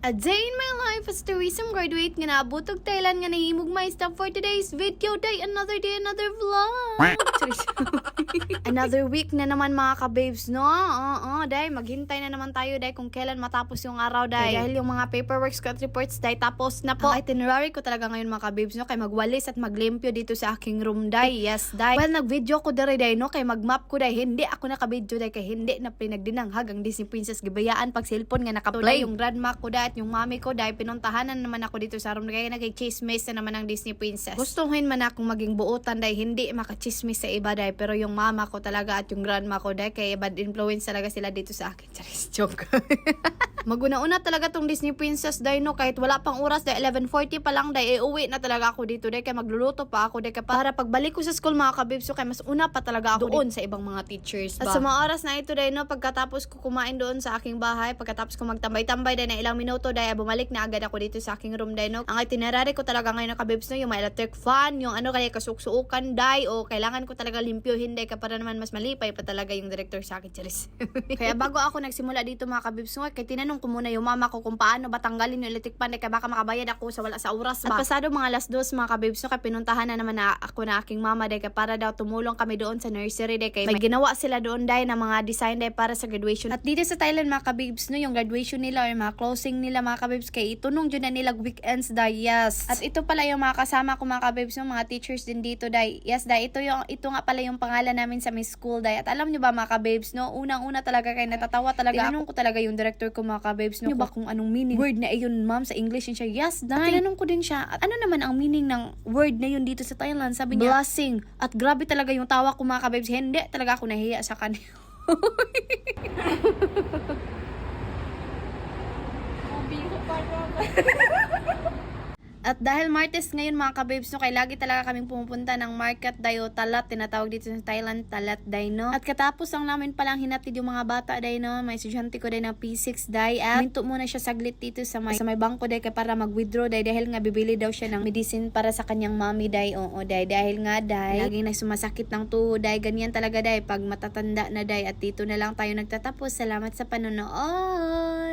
A day in my life as tourism graduate nga naabutog Thailand nga nahimog my stop for today's video. Day, another vlog. Another week na naman mga ka-babes, no? Day, maghintay na naman tayo, day, kung kailan matapos yung araw, day. Dahil yung mga paperworks ko at reports, day, tapos na po. Ang itinerary ko talaga ngayon mga ka-babes, no? Kay magwalis at maglimpyo dito sa aking room, day. Yes, day. Well, nag-video ko dari, day, no? Kay mag-map ko, day. Hindi ako naka-video, day, kay hindi na pinagdinanghag ang Disney Princess gibayaan pag cellphone nga naka-play yung grandma ko, day, at yung mami ko, day, pinuntahanan naman ako dito sa room, kaya nag-chismis na naman ang Disney Princess. Gustuhin man akong maging buutan, day, hindi makachismis sa iba, day, pero yung mama ko talaga at yung grandma ko, day, kay bad influence talaga sila dito sa akin. Charis, joke. Maguna-una talaga tong Disney Princess, day, no, kahit wala pang oras, day, 11:40 pa lang, day, uwi na talaga ako dito, day, kay magluluto pa ako, day, para pagbalik ko sa school mga kabibs, so kay mas una pa talaga ako doon sa ibang mga teachers ba. At sa mga oras na ito, day, no, pagkatapos ko kumain doon sa aking bahay, pagkatapos ko magtambay-tambay, day, na ilang minuto, day, bumalik na agad ako dito sa aking room, day, no. Ang itinerary ko talaga ngayon na kabibs, no, yung may electric fan, yung ano kaya kasuksuukan, day, o kailangan ko talaga limpyohin, day, para naman mas malipay pa talaga yung director sa akin, charis. Kaya bago ako nagsimula dito mga kabibs, no, kay tinanong ko muna yung mama ko kung paano ba tanggalin yung electric fan, kaya baka makabayad ako sa wala sa oras ba. At pasado mga alas 2 mga kabibs, no, kaya pinuntahan na naman ako na aking mama, day, para daw tumulong kami doon sa nursery, day, kaya may ginawa sila doon, day, na mga design, day, para sa graduation. At dito sa Thailand mga kabibs, no, yung graduation nila or mga closing nila mga kabibs, kay itunong dyan na nila weekends, day, yes. At ito pala yung mga kasama ko mga kabibs, no, mga teachers din dito, day, yes, day, ito nga pala yung pangalan namin sa Miss School, day. At alam nyo ba mga kabibs, no, unang-una talaga kay natatawa talaga. Tinanong ko talaga yung director ko mga kabibs, no, ba kung anong meaning word na iyon ma'am sa English, and siya, yes, day. At tinanong ko din siya, at ano naman ang meaning ng word na yun dito sa Thailand, sabi niya, blessing. At grabe talaga yung tawa ko mga kabibs, hindi talaga ako nahiya sa kanila. At dahil Martes ngayon mga kababes, no, kay lagi talaga kaming pumupunta ng market, day, o talat, tinatawag dito sa Thailand, talat, day, no. At katapos lang namin palang hinatid yung mga bata, day, no, may estudyante ko, day, na P6, day, at minto muna siya saglit dito sa may bangko, day, para mag-withdraw, day, dahil nga bibili daw siya ng medicine para sa kanyang mommy, day, oo, day, dahil nga, day, laging sumasakit ng tuhod, day, ganyan talaga, day, pag matatanda na, day, at dito na lang tayo nagtatapos. Salamat sa panonood!